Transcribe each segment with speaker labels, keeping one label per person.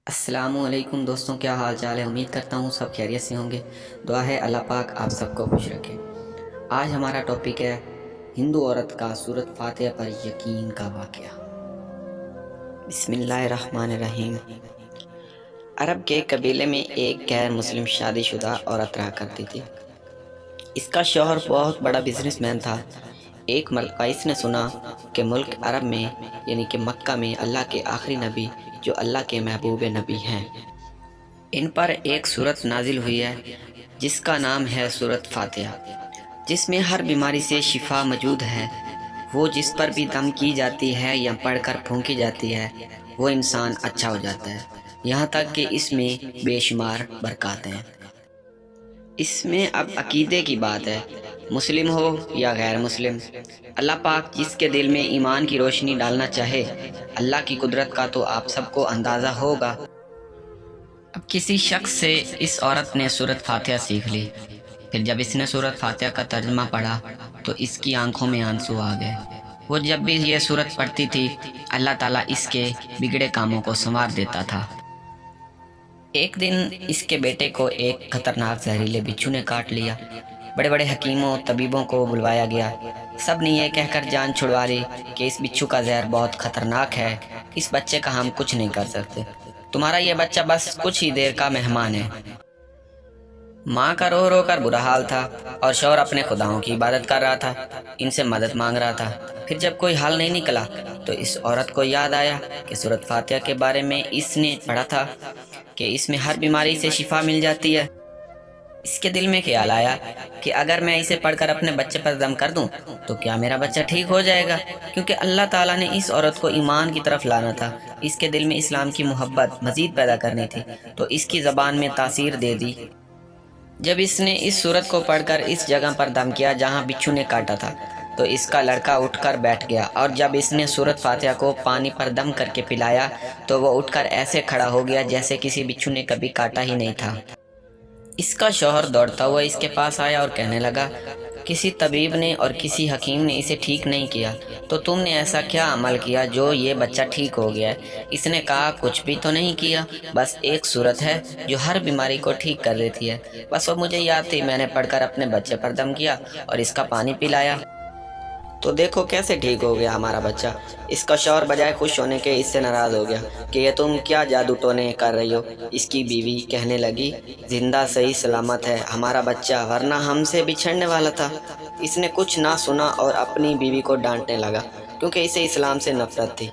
Speaker 1: السلام علیکم دوستوں، کیا حال چال ہے؟ امید کرتا ہوں سب خیریت سے ہوں گے۔ دعا ہے اللہ پاک آپ سب کو خوش رکھے۔ آج ہمارا ٹاپک ہے ہندو عورت کا سورت فاتحہ پر یقین کا واقعہ۔ بسم اللہ الرحمن الرحیم۔ عرب کے قبیلے میں ایک غیر مسلم شادی شدہ عورت رہا کرتی تھی۔ اس کا شوہر بہت بڑا بزنس مین تھا۔ ایک مرتبہ اس نے سنا کہ ملک عرب میں یعنی کہ مکہ میں اللہ کے آخری نبی جو اللہ کے محبوب نبی ہیں، ان پر ایک سورت نازل ہوئی ہے جس کا نام ہے سورت فاتحہ، جس میں ہر بیماری سے شفا موجود ہے۔ وہ جس پر بھی دم کی جاتی ہے یا پڑھ کر پھونکی جاتی ہے وہ انسان اچھا ہو جاتا ہے، یہاں تک کہ اس میں بے شمار برکات ہیں۔ اس میں اب عقیدے کی بات ہے، مسلم ہو یا غیر مسلم، اللہ پاک جس کے دل میں ایمان کی روشنی ڈالنا چاہے، اللہ کی قدرت کا تو آپ سب کو اندازہ ہوگا۔ اب کسی شخص سے اس عورت نے سورت فاتحہ سیکھ لی، پھر جب اس نے سورت فاتحہ کا ترجمہ پڑھا تو اس کی آنکھوں میں آنسو آ گئے۔ وہ جب بھی یہ سورت پڑھتی تھی اللہ تعالیٰ اس کے بگڑے کاموں کو سنوار دیتا تھا۔ ایک دن اس کے بیٹے کو ایک خطرناک زہریلے بچھو نے کاٹ لیا۔ بڑے بڑے حکیموں طبیبوں کو بلوایا گیا، سب نے یہ کہہ کر جان چھڑوا لی کہ اس بچھو کا زہر بہت خطرناک ہے، اس بچے کا ہم کچھ نہیں کر سکتے، تمہارا یہ بچہ بس کچھ ہی دیر کا مہمان ہے۔ ماں کا رو رو کر برا حال تھا اور شوہر اپنے خداؤں کی عبادت کر رہا تھا، ان سے مدد مانگ رہا تھا۔ پھر جب کوئی حل نہیں نکلا تو اس عورت کو یاد آیا کہ سورت فاتحہ کے بارے میں اس نے پڑھا تھا کہ اس میں ہر بیماری سے شفا مل جاتی ہے۔ اس کے دل میں خیال آیا کہ اگر میں اسے پڑھ کر اپنے بچے پر دم کر دوں تو کیا میرا بچہ ٹھیک ہو جائے گا، کیونکہ اللہ تعالیٰ نے اس عورت کو ایمان کی طرف لانا تھا، اس کے دل میں اسلام کی محبت مزید پیدا کرنی تھی، تو اس کی زبان میں تاثیر دے دی۔ جب اس نے اس سورت کو پڑھ کر اس جگہ پر دم کیا جہاں بچھو نے کاٹا تھا تو اس کا لڑکا اٹھ کر بیٹھ گیا، اور جب اس نے سورت فاتحہ کو پانی پر دم کر کے پلایا تو وہ اٹھ کر ایسے کھڑا ہو گیا جیسے کسی بچھو نے کبھی کاٹا ہی نہیں تھا۔ اس کا شوہر دوڑتا ہوا اس کے پاس آیا اور کہنے لگا، کسی طبیب نے اور کسی حکیم نے اسے ٹھیک نہیں کیا، تو تم نے ایسا کیا عمل کیا جو یہ بچہ ٹھیک ہو گیا ہے؟ اس نے کہا، کچھ بھی تو نہیں کیا، بس ایک سورت ہے جو ہر بیماری کو ٹھیک کر دیتی ہے، بس وہ مجھے یاد تھی، میں نے پڑھ کر اپنے بچے پر دم کیا اور اس کا پانی پلایا، تو دیکھو کیسے ٹھیک ہو گیا ہمارا بچہ۔ اس کا شوہر بجائے خوش ہونے کے اس سے ناراض ہو گیا کہ یہ تم کیا جادو ٹونے کر رہی ہو۔ اس کی بیوی کہنے لگی، زندہ صحیح سلامت ہے ہمارا بچہ، ورنہ ہم سے بچھڑنے والا تھا۔ اس نے کچھ نہ سنا اور اپنی بیوی کو ڈانٹنے لگا کیونکہ اسے اسلام سے نفرت تھی۔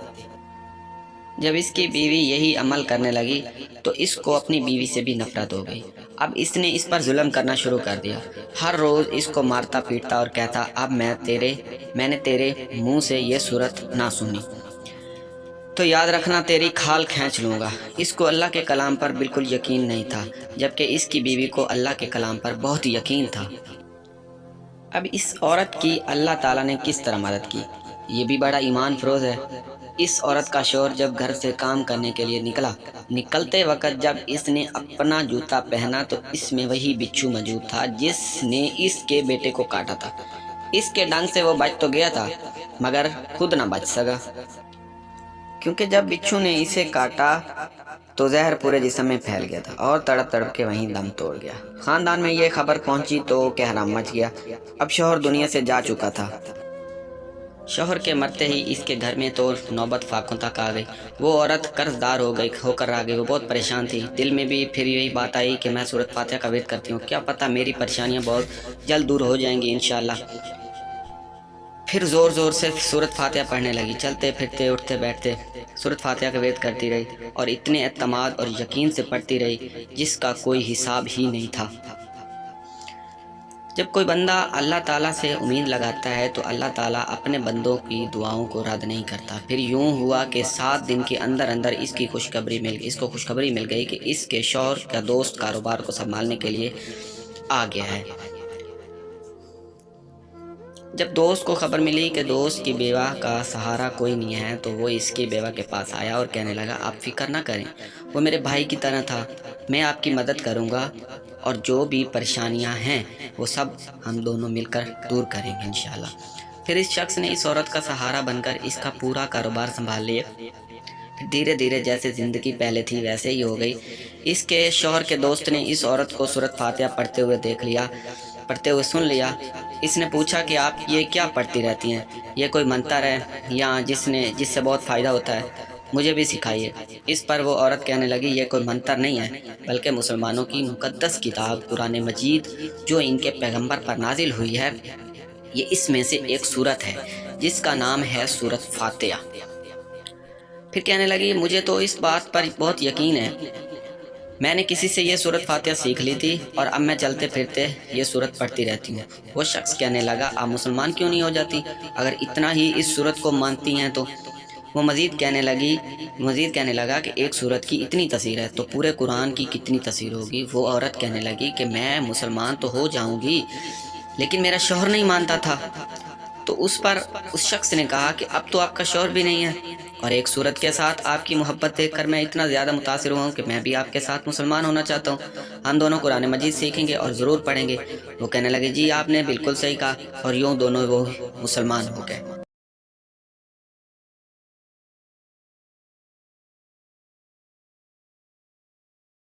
Speaker 1: جب اس کی بیوی یہی عمل کرنے لگی تو اس کو اپنی بیوی سے بھی نفرت ہو گئی۔ اب اس نے اس پر ظلم کرنا شروع کر دیا، ہر روز اس کو مارتا پیٹتا اور کہتا، اب میں نے تیرے منہ سے یہ صورت نہ سنی تو یاد رکھنا تیری کھال کھینچ لوں گا۔ اس کو اللہ کے کلام پر بالکل یقین نہیں تھا، جبکہ اس کی بیوی کو اللہ کے کلام پر بہت یقین تھا۔ اب اس عورت کی اللہ تعالیٰ نے کس طرح مدد کی، یہ بھی بڑا ایمان فروز ہے۔ اس عورت کا شوہر جب گھر سے کام کرنے کے لیے نکلتے وقت جب اس نے اپنا جوتا پہنا تو اس میں وہی بچھو موجود تھا جس نے اس کے بیٹے کو کاٹا تھا۔ اس کے ڈنگ سے وہ بچ تو گیا تھا مگر خود نہ بچ سکا، کیونکہ جب بچھو نے اسے کاٹا تو زہر پورے جسم میں پھیل گیا تھا اور تڑپ تڑپ کے وہیں دم توڑ گیا۔ خاندان میں یہ خبر پہنچی تو کہرام مچ گیا۔ اب شوہر دنیا سے جا چکا تھا۔ شوہر کے مرتے ہی اس کے گھر میں تو نوبت فاقوں تک آ گئی۔ وہ عورت قرض دار ہو کر آ گئی، وہ بہت پریشان تھی۔ دل میں بھی پھر یہی بات آئی کہ میں سورت فاتحہ کا ورد کرتی ہوں، کیا پتہ میری پریشانیاں بہت جلد دور ہو جائیں گی انشاءاللہ۔ پھر زور زور سے سورت فاتحہ پڑھنے لگی، چلتے پھرتے اٹھتے بیٹھتے سورت فاتحہ کا ورد کرتی رہی اور اتنے اعتماد اور یقین سے پڑھتی رہی جس کا کوئی حساب ہی نہیں تھا۔ جب کوئی بندہ اللہ تعالیٰ سے امید لگاتا ہے تو اللہ تعالیٰ اپنے بندوں کی دعاؤں کو رد نہیں کرتا۔ پھر یوں ہوا کہ 7 دن کے اندر اس کو خوشخبری مل گئی کہ اس کے شوہر کا دوست کاروبار کو سنبھالنے کے لیے آ گیا ہے۔ جب دوست کو خبر ملی کہ دوست کی بیوہ کا سہارا کوئی نہیں ہے تو وہ اس کی بیوہ کے پاس آیا اور کہنے لگا، آپ فکر نہ کریں، وہ میرے بھائی کی طرح تھا، میں آپ کی مدد کروں گا اور جو بھی پریشانیاں ہیں وہ سب ہم دونوں مل کر دور کریں گے انشاءاللہ۔ پھر اس شخص نے اس عورت کا سہارا بن کر اس کا پورا کاروبار سنبھال لیا۔ پھر دھیرے دھیرے جیسے زندگی پہلے تھی ویسے ہی ہو گئی۔ اس کے شوہر کے دوست نے اس عورت کو سورۃ فاتحہ پڑھتے ہوئے دیکھ لیا، پڑھتے ہوئے سن لیا۔ اس نے پوچھا کہ آپ یہ کیا پڑھتی رہتی ہیں؟ یہ کوئی منتر ہے یا جس سے بہت فائدہ ہوتا ہے؟ مجھے بھی سکھائیے۔ اس پر وہ عورت کہنے لگی یہ کوئی منتر نہیں ہے، بلکہ مسلمانوں کی مقدس کتاب قرآن مجید جو ان کے پیغمبر پر نازل ہوئی ہے، یہ اس میں سے ایک سورت ہے جس کا نام ہے سورۃ فاتحہ۔ پھر کہنے لگی مجھے تو اس بات پر بہت یقین ہے، میں نے کسی سے یہ سورۃ فاتحہ سیکھ لی تھی اور اب میں چلتے پھرتے یہ سورت پڑھتی رہتی ہوں۔ وہ شخص کہنے لگا آپ مسلمان کیوں نہیں ہو جاتی اگر اتنا ہی اس سورت کو مانتی ہیں تو؟ وہ مزید کہنے لگا کہ ایک سورت کی اتنی تاثیر ہے تو پورے قرآن کی کتنی تاثیر ہوگی؟ وہ عورت کہنے لگی کہ میں مسلمان تو ہو جاؤں گی لیکن میرا شوہر نہیں مانتا تھا۔ تو اس پر اس شخص نے کہا کہ اب تو آپ کا شوہر بھی نہیں ہے اور ایک سورت کے ساتھ آپ کی محبت دیکھ کر میں اتنا زیادہ متاثر ہوا ہوں کہ میں بھی آپ کے ساتھ مسلمان ہونا چاہتا ہوں، ہم دونوں قرآن مجید سیکھیں گے اور ضرور پڑھیں گے۔ وہ کہنے لگے جی آپ نے بالکل صحیح کہا، اور یوں دونوں وہ مسلمان ہو گئے۔